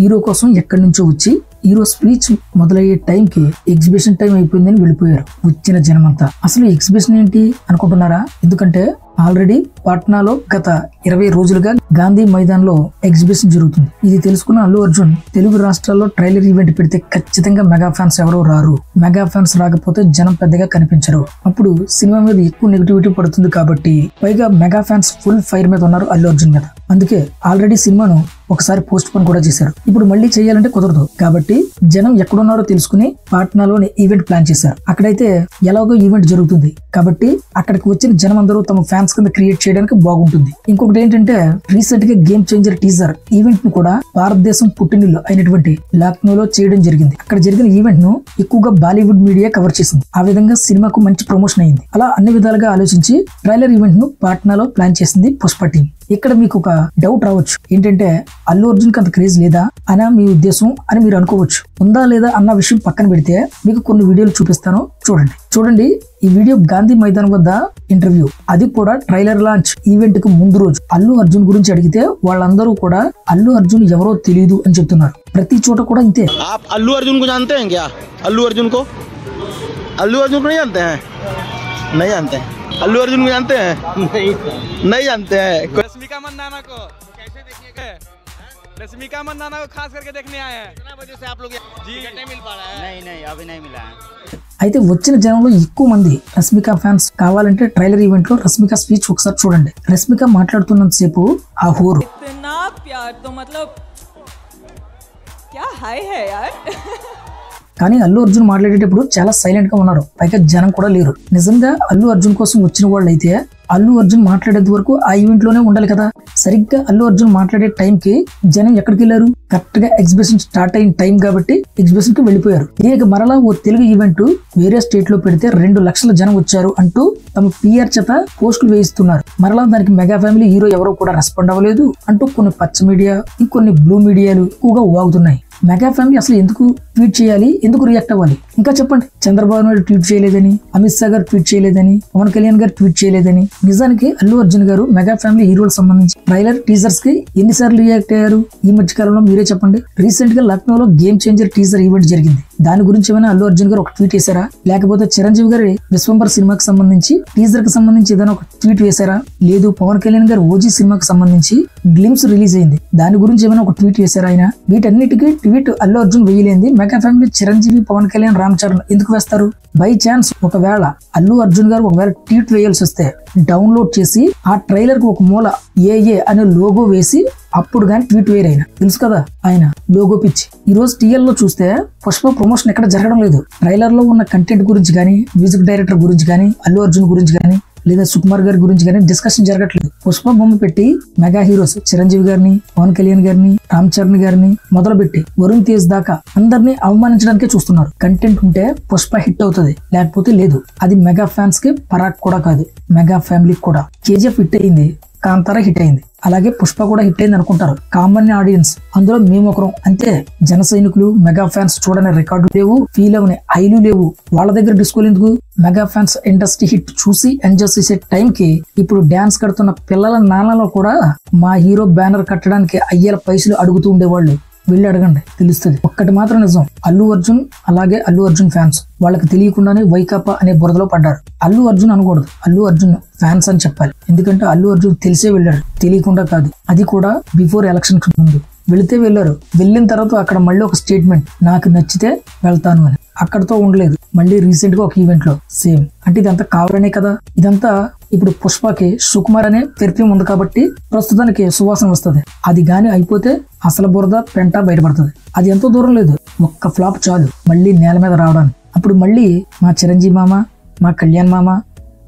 Hero కోసం ఎక్కడి నుంచో వచ్చి హీరో స్పీచ్ మొదలయ్యే టైంకి ఎగ్జిబిషన్ టైం అయిపోయిందని వెళ్ళిపోయారు వచ్చిన జనమంతా. అసలు ఎగ్జిబిషన్ ఏంటి అనుకుంటున్నారా? ఎందుకంటే ఆల్రెడీ పాట్నాలో గత 20 రోజులుగా గాంధీ మైదాన్ లో ఎగ్జిబిషన్ జరుగుతుంది. ఇది తెలుసుకున్న అల్లు అర్జున్ తెలుగు రాష్ట్రాల్లో ట్రైలర్ ఈవెంట్ పెడితే ఖచ్చితంగా మెగా ఫ్యాన్స్ ఎవరో రారు, మెగా ఫ్యాన్స్ రాకపోతే జనం పెద్దగా కనిపించరు, అప్పుడు సినిమా మీద ఎక్కువ నెగిటివిటీ పడుతుంది కాబట్టి పైగా మెగా ఫ్యాన్స్ ఫుల్ ఫైర్ మీద ఉన్నారు అల్లు అర్జున్ మీద. అందుకే ఆల్రెడీ సినిమాను ఒకసారి పోస్ట్ పోన్ కూడా చేశారు. ఇప్పుడు మళ్ళీ చేయాలంటే కుదరదు కాబట్టి జనం ఎక్కడున్నారో తెలుసుకుని పాట్నాలోని ఈవెంట్ ప్లాన్ చేశారు. అక్కడైతే ఎలాగో ఈవెంట్ జరుగుతుంది కాబట్టి అక్కడికి వచ్చిన జనం అందరూ తమ ఫ్యాన్స్ కింద క్రియేట్ చేయడానికి బాగుంటుంది. ఇంకొకటి ఏంటంటే రీసెంట్ గా గేమ్ చేంజర్ టీజర్ ఈవెంట్ ను కూడా భారతదేశం పుట్టినిల్లు అయినటువంటి లక్నోలో చేయడం జరిగింది. అక్కడ జరిగిన ఈవెంట్ ను ఎక్కువగా బాలీవుడ్ మీడియా కవర్ చేసింది. ఆ విధంగా సినిమాకు మంచి ప్రమోషన్ అయింది. అలా అన్ని విధాలుగా ఆలోచించి ట్రైలర్ ఈవెంట్ ను పాట్నాలో ప్లాన్ చేసింది పుష్ప టీం. ఇక్కడ మీకు ఒక డౌట్ రావచ్చు, ఏంటంటే అల్లు అర్జున్ కి అంత క్రేజ్ లేదా అని మీ ఉద్దేశం అని మీరు అనుకోవచ్చు. ఉందా లేదా అన్న విషయం పక్కన పెడితే మీకు కొన్ని వీడియోలు చూపిస్తాను, చూడండి. ఈ వీడియో గాంధీ మైదాన్ వద్ద ఇంటర్వ్యూ, అది కూడా ట్రైలర్ లాంచ్ ఈవెంట్ కు ముందు రోజు. అల్లు అర్జున్ గురించి అడిగితే వాళ్ళందరూ కూడా అల్లు అర్జున్ ఎవరో తెలియదు అని చెప్తున్నారు. ప్రతి చోట కూడా ఇంతే. అల్లు అర్జున్ को जानते हैं क्या? अल्लू अर्जुन को नहीं जानते हैं? नहीं जानते हैं। अल्लू अर्जुन को जानते हैं? नहीं जानते हैं। रश्मिका मंदाना को कैसे देखिएगा? रश्मिका मंदाना को खास करके देखने आए हैं। कितना बजे से आप लोग जी नहीं मिल पा रहा है? नहीं अभी नहीं मिला है। అయితే వచ్చిన జనంలో ఎక్కువ మంది రష్మిక ఫ్యాన్స్. కావాలంటే ట్రైలర్ ఈవెంట్ లో రష్మిక స్పీచ్ ఒకసారి చూడండి. రష్మిక మాట్లాడుతున్నంత సేపు ఆ హోరు इतना प्यार तो मतलब क्या हाय है यार। కానీ అల్లు అర్జున్ మాట్లాడేటప్పుడు చాలా సైలెంట్ గా ఉన్నారు. పైగా జనం కూడా లేరు. నిజంగా అల్లు అర్జున్ కోసం వచ్చిన వాళ్ళు అయితే అల్లు అర్జున్ మాట్లాడేంత వరకు ఆ ఈవెంట్ లోనే ఉండాలి కదా. సరిగ్గా అల్లు అర్జున్ మాట్లాడే టైం కి జనం ఎక్కడికి వెళ్ళారు? కరెక్ట్ గా ఎగ్జిబిషన్ స్టార్ట్ అయిన టైం కాబట్టి ఎగ్జిబిషన్ కి వెళ్ళిపోయారు. దీనికి మరలా ఓ తెలుగు ఈవెంట్ వేరే స్టేట్ లో పెడితే 2 లక్షల జనం వచ్చారు అంటూ తమ PR చేత పోస్టులు వేయిస్తున్నారు. మరలా దానికి మెగా ఫ్యామిలీ హీరో ఎవరో కూడా రెస్పాండ్ అవ్వలేదు అంటూ కొన్ని పచ్చ మీడియా, ఇంకొన్ని బ్లూ మీడియాలు ఎక్కువగా వాగుతున్నాయి. మెగా ఫ్యామిలీ అసలు ఎందుకు ట్వీట్ చేయాలి, ఎందుకు రియాక్ట్ అవ్వాలి? ఇంకా చెప్పండి. చంద్రబాబు నాయుడు ట్వీట్ చేయలేదని, అమిత్ షా గారు ట్వీట్ చేయలేదని, పవన్ కళ్యాణ్ గారు ట్వీట్ చేయలేదని. నిజానికి అల్లు అర్జున్ గారు మెగా ఫ్యామిలీ హీరోలకు సంబంధించి ట్రైలర్ టీజర్స్ కి ఎన్నిసార్లు రియాక్ట్ అయ్యారు ఈ మధ్య కాలంలో? మీరే చెప్పండి. రీసెంట్ గా లక్నోలో గేమ్ చేంజర్ టీజర్ ఈవెంట్ జరిగింది. దాని గురించి ఏమైనా అల్లు అర్జున్ గారు ఒక ట్వీట్ వేశారా? లేకపోతే చిరంజీవి గారి విశ్వంబర్ సినిమాకి సంబంధించి టీజర్ కి సంబంధించి ఏదైనా ఒక ట్వీట్ వేశారా? లేదు. పవన్ కళ్యాణ్ గారు ఓజీ సినిమాకి సంబంధించి గ్లిమ్స్ రిలీజ్ అయింది, దాని గురించి ఏమైనా ఒక ట్వీట్ వేశారా ఆయన? వీటన్నిటికీ ట్వీట్ అల్లు అర్జున్ వేయలేంది మెగా ఫ్యామిలీ చిరంజీవి, పవన్ కళ్యాణ్, రామ్ చరణ్ ఎందుకు వేస్తారు? బై ఛాన్స్ ఒకవేళ అల్లు అర్జున్ గారు ఒకవేళ ట్వీట్ వేయాల్సి వస్తే డౌన్లోడ్ చేసి ఆ ట్రైలర్ కు ఒక మూల ఏ అనే లోగో వేసి అప్పుడు గాని ట్వీట్ వేయరు. ఆయన తెలుసు కదా ఆయన లోగో పిచ్చి. ఈ రోజు TL లో చూస్తే పుష్ప ప్రమోషన్ ఎక్కడ జరగడం లేదు. ట్రైలర్ లో ఉన్న కంటెంట్ గురించి గానీ, మ్యూజిక్ డైరెక్టర్ గురించి గానీ, అల్లు అర్జున్ గురించి గానీ, లేదా సుకుమార్ గారి గురించి గానీ డిస్కషన్ జరగట్లేదు. పుష్ప బొమ్మ పెట్టి మెగా హీరోస్ చిరంజీవి గారిని, పవన్ కళ్యాణ్ గారిని, రామ్ చరణ్ గారిని మొదలుపెట్టి వరుణ్ తేజ్ దాకా అందరినీ అవమానించడానికే చూస్తున్నారు. కంటెంట్ ఉంటే పుష్ప హిట్ అవుతుంది, లేకపోతే లేదు. అది మెగా ఫ్యాన్స్ కి పరాక్ కూడా కాదు, మెగా ఫ్యామిలీకి కూడా. KGF హిట్ అయింది, కాంతారా హిట్ అయింది, అలాగే పుష్ప కూడా హిట్ అయింది అనుకుంటారు కామన్ ఆడియన్స్. అందులో మేము ఒకరం. అంతే. జన సైనికులు, మెగా ఫ్యాన్స్ చూడని రికార్డు లేవు, ఫీల్ అవని ఐలు లేవు. వాళ్ళ దగ్గర డిస్కోలు ఎందుకు? మెగా ఫ్యాన్స్ ఇండస్ట్రీ హిట్ చూసి ఎంజాయ్ చేసే టైం కి ఇప్పుడు డాన్స్ కడుతున్న పిల్లల నాన్నలో కూడా మా హీరో బ్యానర్ కట్టడానికి అయ్యేల పైసలు అడుగుతూ ఉండేవాళ్ళు. వెళ్ళి అడగండి, తెలుస్తుంది. ఒక్కటి మాత్రం నిజం, అల్లు అర్జున్ అలాగే అల్లు అర్జున్ ఫ్యాన్స్ వాళ్ళకి తెలియకుండానే వైకాపా అనే బురదలో పడ్డారు. అల్లు అర్జున్ అనకూడదు, అల్లు అర్జున్ ఫ్యాన్స్ అని చెప్పాలి. ఎందుకంటే అల్లు అర్జున్ తెలిసే వెళ్ళాడు, తెలియకుండా కాదు. అది కూడా బిఫోర్ ఎలక్షన్ కి ముందు వెళితే వెళ్ళారు. వెళ్ళిన తర్వాత అక్కడ మళ్ళీ ఒక స్టేట్మెంట్, నాకు నచ్చితే వెళ్తాను అని. అక్కడతో ఉండలేదు. మళ్ళీ రీసెంట్ గా ఒక ఈవెంట్ లో సేమ్. అంటే ఇదంతా కావాలనే కదా. ఇదంతా ఇప్పుడు పుష్పకి సుకుమార్ అనే పెర్ఫ్యూమ్ ఉంది కాబట్టి ప్రస్తుతానికి సువాసన వస్తుంది. అది గాని అయిపోతే అసలు బురద పెంట బయటపడుతుంది. అది ఎంతో దూరం లేదు, ఒక్క ఫ్లాప్ చాలు మళ్ళీ నేల మీద రావడానికి. అప్పుడు మళ్ళీ మా చిరంజీవి మామ, మా కళ్యాణ్ మామ,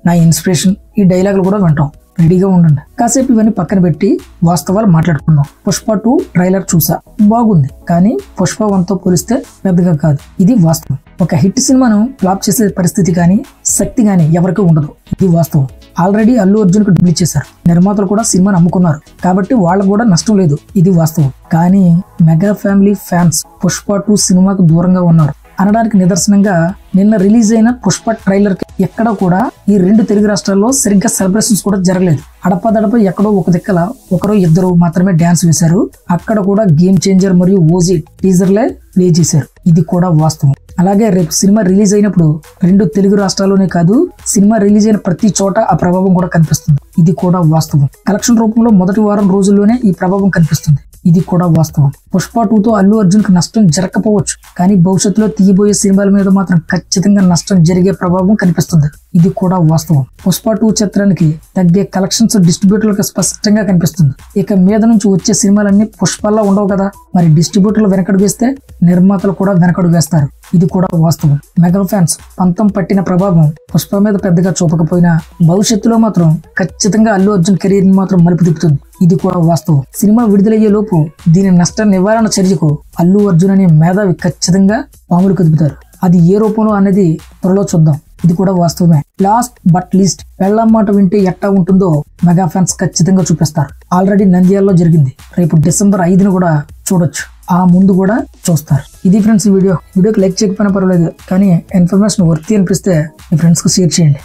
నా ఇన్స్పిరేషన్, ఈ డైలాగులు కూడా వింటాం. రెడీగా ఉండండి. కాసేపు ఇవన్నీ పక్కన పెట్టి వాస్తవాలు మాట్లాడుకుందాం. పుష్ప 2 ట్రైలర్ చూసా, బాగుంది. కానీ పుష్ప 1తో పోలిస్తే పెద్దగా కాదు. ఇది వాస్తవం. ఒక హిట్ సినిమాను ఫ్లాప్ చేసే పరిస్థితి కానీ, శక్తి కానీ ఎవరికీ ఉండదు. ఇది వాస్తవం. ఆల్రెడీ అల్లు అర్జున్ కు డబ్బులు ఇచ్చేశారు, నిర్మాతలు కూడా సినిమాను అమ్ముకున్నారు కాబట్టి వాళ్ళకు కూడా నష్టం లేదు. ఇది వాస్తవం. కానీ మెగా ఫ్యామిలీ ఫ్యాన్స్ పుష్ప 2 సినిమాకు దూరంగా ఉన్నారు. అనడానికి నిదర్శనంగా నిన్న రిలీజ్ అయిన పుష్ప ట్రైలర్ కి ఎక్కడ కూడా ఈ 2 తెలుగు రాష్ట్రాల్లో సరిగ్గా సెలబ్రేషన్స్ కూడా జరగలేదు. అడపదడప ఎక్కడో ఒక దిక్కల ఒకరో ఇద్దరు మాత్రమే డాన్స్ వేశారు. అక్కడ కూడా గేమ్ చేంజర్ మరియు ఓజీ టీజర్లే ప్లే చేశారు. ఇది కూడా వాస్తవం. అలాగే రేపు సినిమా రిలీజ్ అయినప్పుడు 2 తెలుగు రాష్ట్రాల్లోనే కాదు, సినిమా రిలీజ్ అయిన ప్రతి చోట ఆ ప్రభావం కూడా కనిపిస్తుంది. ఇది కూడా వాస్తవం. కలెక్షన్ రూపంలో మొదటి వారం రోజుల్లోనే ఈ ప్రభావం కనిపిస్తుంది. ఇది కూడా వాస్తవం. పుష్ప 2తో అల్లు అర్జున్ కి నష్టం జరగకపోవచ్చు, కానీ భవిష్యత్తులో తీయబోయే సినిమాల మీద మాత్రం ఖచ్చితంగా నష్టం జరిగే ప్రభావం కనిపిస్తుంది. ఇది కూడా వాస్తవం. పుష్ప 2 చిత్రానికి తగ్గే కలెక్షన్స్ డిస్ట్రిబ్యూటర్లకు స్పష్టంగా కనిపిస్తుంది. ఇక మీద నుంచి వచ్చే సినిమాలన్నీ పుష్పల్లా ఉండవు కదా, మరి డిస్ట్రిబ్యూటర్లు వెనకడు వేస్తే నిర్మాతలు కూడా వెనకడు వేస్తారు. ఇది కూడా వాస్తవం. మెగా ఫ్యాన్స్ పంతం పట్టిన ప్రభావం పుష్ప మీద పెద్దగా చూపకపోయినా భవిష్యత్తులో మాత్రం ఖచ్చితంగా అల్లు అర్జున్ కెరీర్ ని మాత్రం మలుపు తిప్పుతుంది. ఇది కూడా వాస్తవం. సినిమా విడుదలయ్యే లోపు దీని నష్ట నివారణ చర్యకు అల్లు అర్జున్ అనే మేధావి ఖచ్చితంగా పాములు కదుపుతారు. అది ఏ రూపంలో అనేది త్వరలో చూద్దాం. ఇది కూడా వాస్తవమే. లాస్ట్ బట్ లీస్ట్ పెళ్ళాం మాట వింటే ఎట్టా ఉంటుందో మెగా ఫ్యాన్స్ ఖచ్చితంగా చూపిస్తారు. ఆల్రెడీ నంద్యాలలో జరిగింది. రేపు డిసెంబర్ 5న కూడా చూడొచ్చు. ఆ ముందు కూడా చూస్తారు. ఇది ఫ్రెండ్స్ ఈ వీడియోకి లైక్ చేయకపోయినా పర్వాలేదు, కానీ ఇన్ఫర్మేషన్ వర్తి అనిపిస్తే మీ ఫ్రెండ్స్ కు షేర్ చేయండి.